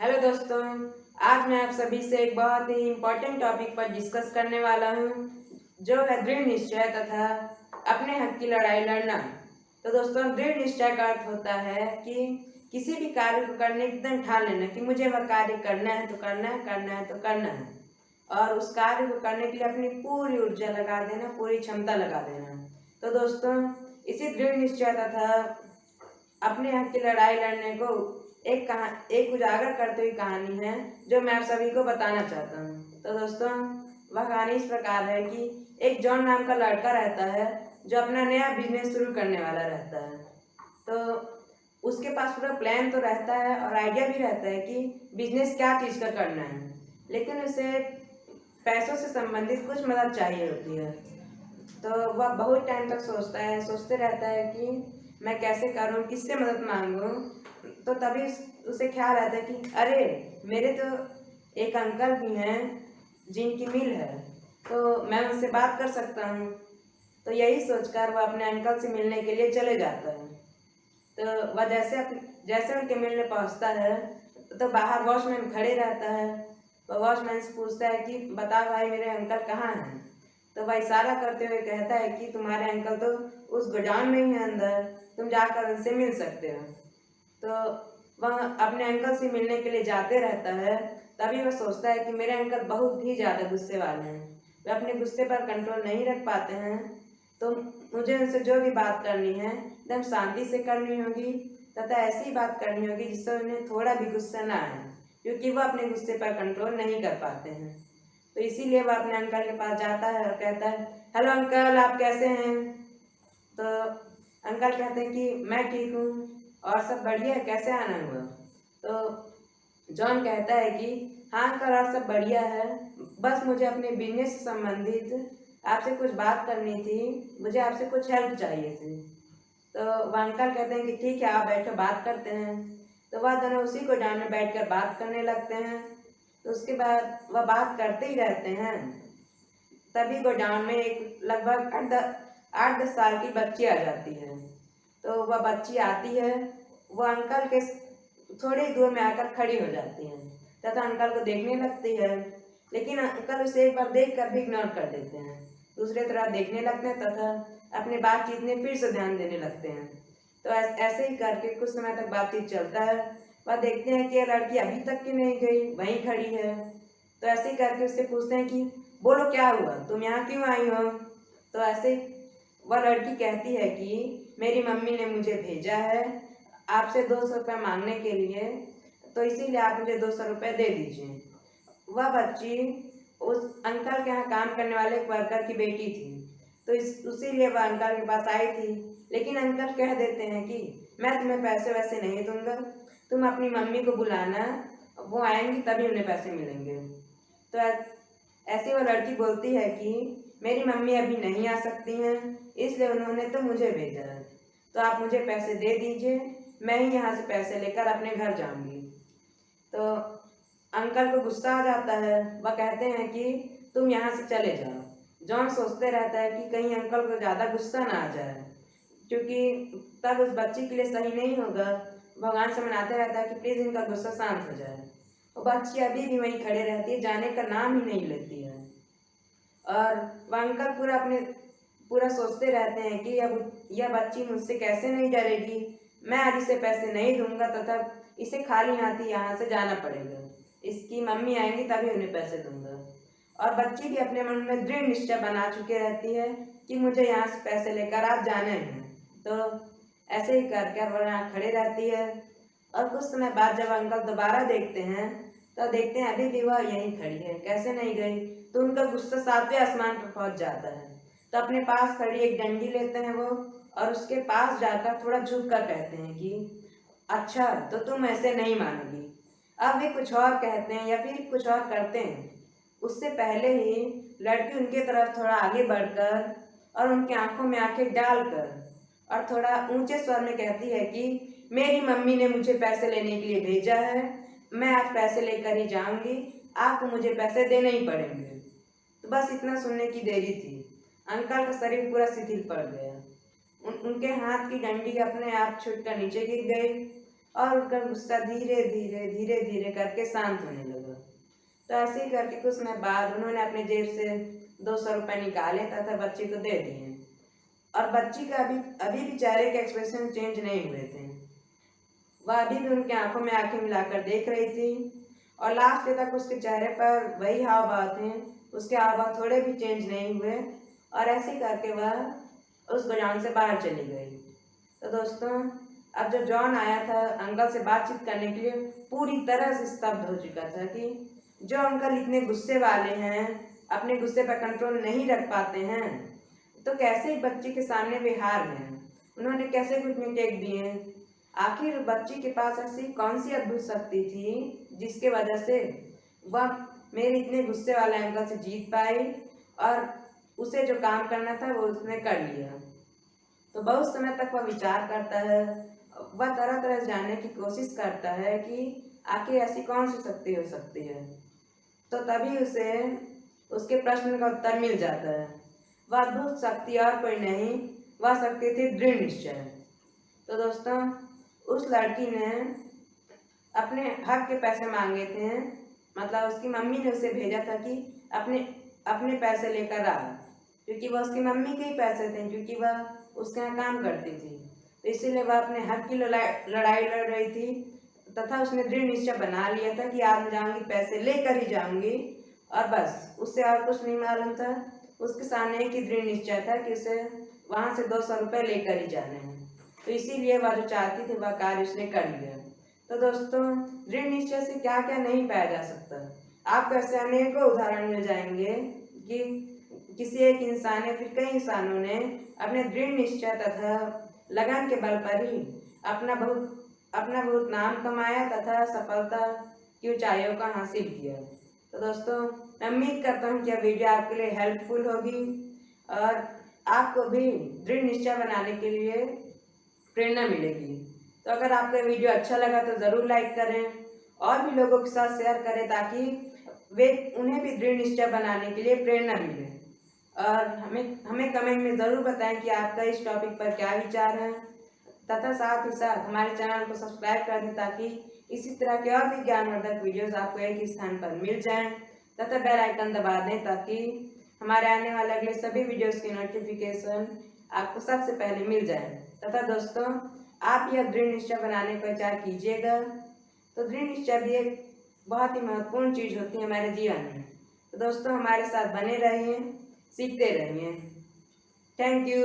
Hello दोस्तों, आज मैं आप सभी से एक बहुत ही इम्पोर्टेंट टॉपिक पर डिस्कस करने वाला हूँ, जो है दृढ़ निश्चय तथा अपने हक की लड़ाई लड़ना। तो दोस्तों, दृढ़ निश्चय का अर्थ होता है कि किसी भी कार्य को करने की एकदम ठान लेना कि मुझे वह कार्य करना है तो करना है, करना है तो करना है, और उस कार्य को करने के लिए अपनी पूरी ऊर्जा लगा देना, पूरी क्षमता लगा देना। तो दोस्तों, इसी दृढ़ निश्चय तथा अपने हक की लड़ाई लड़ने को एक उजागर करती हुई कहानी है, जो मैं आप सभी को बताना चाहता हूँ। तो दोस्तों, वह कहानी इस प्रकार है कि एक जॉन नाम का लड़का रहता है, जो अपना नया बिजनेस शुरू करने वाला रहता है। तो उसके पास पूरा प्लान तो रहता है और आइडिया भी रहता है कि बिजनेस क्या चीज़ का करना है, लेकिन उसे पैसों से संबंधित कुछ मदद चाहिए होती है। तो वह बहुत टाइम तक सोचते रहता है कि मैं कैसे करूं, किससे मदद मांगूं। तो तभी उसे ख्याल आता है कि अरे, मेरे तो एक अंकल भी हैं जिनकी मिल है, तो मैं उनसे बात कर सकता हूँ। तो यही सोचकर वह अपने अंकल से मिलने के लिए चले जाता है। तो वह जैसे उनके मिलने पहुँचता है, तो बाहर वॉचमैन खड़े रहता है। तो वॉचमैन से पूछता है कि बता भाई, मेरे अंकल कहाँ हैं। तो वह इशारा करते हुए कहता है कि तुम्हारे अंकल तो उस गोडाउन में ही है अंदर, तुम जाकर उनसे मिल सकते हो। तो वह अपने अंकल से मिलने के लिए जाते रहता है। तभी वह सोचता है कि मेरे अंकल बहुत ही ज़्यादा गुस्से वाले हैं, वे अपने गुस्से पर कंट्रोल नहीं रख पाते हैं। तो मुझे उनसे जो भी बात करनी है एकदम शांति से करनी होगी, तथा ऐसी बात करनी होगी जिससे उन्हें थोड़ा भी गुस्सा ना आए, क्योंकि वह अपने गुस्से पर कंट्रोल नहीं कर पाते हैं। तो इसीलिए वह अपने अंकल के पास जाता है और कहता है, हेलो अंकल, आप कैसे हैं। तो अंकल कहते हैं कि मैं ठीक हूँ, और सब बढ़िया है, कैसे आना हुआ। तो जॉन कहता है कि हाँ अंकल, और सब बढ़िया है, बस मुझे अपने बिजनेस से संबंधित आपसे कुछ बात करनी थी, मुझे आपसे कुछ हेल्प चाहिए थी। तो वह अंकल कहते हैं कि ठीक है, आप बैठो, बात करते हैं। तो वह दोनों उसी को डाल में बैठ कर बात करने लगते हैं। तो उसके बाद वह बात करते ही रहते हैं। तभी गोडाउन में एक लगभग 8-10 साल की बच्ची आ जाती है। तो वह बच्ची आती है, वह अंकल के थोड़ी दूर में आकर खड़ी हो जाती है तथा अंकल को देखने लगती है, लेकिन अंकल उसे एक बार देख कर भी इग्नोर कर देते हैं। दूसरे तरफ देखने लगते हैं तथा अपने बातचीत में फिर से ध्यान देने लगते हैं। तो ऐसे ही करके कुछ समय तक बातचीत चलता है। वह देखते हैं कि यह लड़की अभी तक की नहीं गई, वहीं खड़ी है। तो ऐसे ही करके उससे पूछते हैं कि बोलो, क्या हुआ, तुम यहाँ क्यों आई हो। तो ऐसे वह लड़की कहती है कि मेरी मम्मी ने मुझे भेजा है आपसे 200 रुपये मांगने के लिए, तो इसीलिए आप मुझे 200 रुपये दे दीजिए। वह बच्ची उस अंकल के यहाँ काम करने वाले एक वर्कर की बेटी थी, तो उसीलिए वह अंकल के पास आई थी। लेकिन अंकल कह देते हैं कि मैं तुम्हें पैसे वैसे नहीं दूंगा, तुम अपनी मम्मी को बुलाना, वो आएंगी तभी उन्हें पैसे मिलेंगे। तो ऐसी वो लड़की बोलती है कि मेरी मम्मी अभी नहीं आ सकती हैं, इसलिए उन्होंने तो मुझे भेजा है, तो आप मुझे पैसे दे दीजिए, मैं ही यहाँ से पैसे लेकर अपने घर जाऊँगी। तो अंकल को गुस्सा आ जाता है। वह कहते हैं कि तुम यहाँ से चले जाओ। जॉन सोचते रहता है कि कहीं अंकल को ज़्यादा गुस्सा ना आ जाए, क्योंकि तब उस बच्ची के लिए सही नहीं होगा। भगवान से मनाते रहता है कि प्लीज़ इनका गुस्सा शांत हो जाए। वो बच्ची अभी भी वहीं खड़े रहती है, जाने का नाम ही नहीं लेती है। और वह अंकल पूरा सोचते रहते हैं कि अब यह बच्ची मुझसे कैसे नहीं डरेगी, मैं आज इसे पैसे नहीं दूंगा तथा इसे खाली हाथ ही यहाँ से जाना पड़ेगा, इसकी मम्मी आएंगी तभी उन्हें पैसे दूंगा। और बच्ची भी अपने मन में दृढ़ निश्चय बना चुकी रहती है कि मुझे यहाँ से पैसे लेकर आज जाना ही है। तो ऐसे ही करके वह यहाँ खड़े रहती है। और कुछ समय बाद जब अंकल दोबारा देखते हैं, तो देखते हैं अभी भी वह यहीं खड़ी है, कैसे नहीं गई। तो उनका गुस्सा 7वें आसमान पर पहुंच जाता है। तो अपने पास खड़ी एक डंडी लेते हैं वो, और उसके पास जाकर थोड़ा झुक कर कहते हैं कि अच्छा, तो तुम ऐसे नहीं मानोगी। अब वे कुछ और कहते हैं या फिर कुछ और करते हैं, उससे पहले ही लड़की उनके तरफ थोड़ा आगे बढ़कर और उनकी आंखों में आंखें डालकर और थोड़ा ऊंचे स्वर में कहती है कि मेरी मम्मी ने मुझे पैसे लेने के लिए भेजा है, मैं आज पैसे लेकर ही जाऊंगी, आपको मुझे पैसे देने ही पड़ेंगे। तो बस इतना सुनने की देरी थी, अंकल का शरीर पूरा शिथिल पड़ गया। उनके हाथ की डंडी अपने आप छूटकर नीचे गिर गई। और उनका गुस्सा धीरे धीरे करके शांत होने लगा। तो ऐसे ही करके कुछ समय बाद उन्होंने अपने जेब से 200 रुपये निकाले तथा बच्ची को दे दिए। और बच्ची का अभी भी चेहरे के एक्सप्रेशन चेंज नहीं हुए थे। वह अभी भी उनकी आंखों में आंखें मिलाकर देख रही थी और लास्ट डे तक उसके चेहरे पर वही हाव भाव थे। उसके हाव भाव थोड़े भी चेंज नहीं हुए और ऐसे करके वह उस गोडाउन से बाहर चली गई। तो दोस्तों, अब जो जॉन आया था अंकल से बातचीत करने के लिए, पूरी तरह से स्तब्ध हो चुका था कि जो अंकल इतने गुस्से वाले हैं, अपने गुस्से पर कंट्रोल नहीं रख पाते हैं, तो कैसे बच्ची के सामने वे हार गए। उन्होंने कैसे घुटने टेक दिए। आखिर बच्ची के पास ऐसी कौन सी अद्भुत शक्ति थी जिसके वजह से वह मेरे इतने गुस्से वाले अंकल से जीत पाई और उसे जो काम करना था वो उसने कर लिया। तो बहुत समय तक वह विचार करता है, वह तरह तरह जानने की कोशिश करता है कि आखिर ऐसी कौन सी शक्ति हो सकती है। तो तभी उसे उसके प्रश्न का उत्तर मिल जाता है। वह अद्भुत शक्ति और कोई नहीं, वह शक्ति थी दृढ़ निश्चय। तो दोस्तों, उस लड़की ने अपने हक के पैसे मांगे थे, मतलब उसकी मम्मी ने उसे भेजा था कि अपने पैसे लेकर आ, क्योंकि वह उसकी मम्मी के ही पैसे थे, क्योंकि वह उसके यहाँ काम करती थी। तो इसीलिए वह अपने हक की लड़ाई लड़ रही थी तथा उसने दृढ़ निश्चय बना लिया था कि आज मैं जाऊँगी, पैसे लेकर ही जाऊँगी और बस, उससे और कुछ नहीं मालूम था। उसके सामने एक ही दृढ़ निश्चय था कि उसे वहाँ से 200 रुपये लेकर ही जाने हैं। तो इसीलिए वह जो चाहती थी वह कार्य उसने कर लिया। तो दोस्तों, दृढ़ निश्चय से क्या क्या नहीं पाया जा सकता। आपको ऐसे अनेकों उदाहरण मिल जाएंगे कि किसी एक इंसान या फिर कई इंसानों ने अपने दृढ़ निश्चय तथा लगन के बल पर ही अपना बहुत नाम कमाया तथा सफलता की ऊंचाइयों का हासिल किया। तो दोस्तों, मैं उम्मीद करता हूँ कि यह वीडियो आपके लिए हेल्पफुल होगी और आपको भी दृढ़ निश्चय बनाने के लिए प्रेरणा मिलेगी। तो अगर आपको ये वीडियो अच्छा लगा तो ज़रूर लाइक करें और भी लोगों के साथ शेयर करें ताकि उन्हें भी दृढ़ निश्चय बनाने के लिए प्रेरणा मिले। और हमें कमेंट में ज़रूर बताएं कि आपका इस टॉपिक पर क्या विचार है तथा साथ ही साथ हमारे चैनल को सब्सक्राइब कर दें ताकि इसी तरह के और भी ज्ञानवर्धक वीडियोस आपको एक ही स्थान पर मिल जाएं तथा बेल आइकन दबा दें ताकि हमारे आने वाले अगले सभी वीडियोस की नोटिफिकेशन आपको सबसे पहले मिल जाए। तथा दोस्तों, आप यह दृढ़ निश्चय बनाने का विचार कीजिएगा। तो दृढ़ निश्चय भी एक बहुत ही महत्वपूर्ण चीज़ होती है हमारे जीवन में। तो दोस्तों, हमारे साथ बने रहिए, सीखते रहिए। Thank you.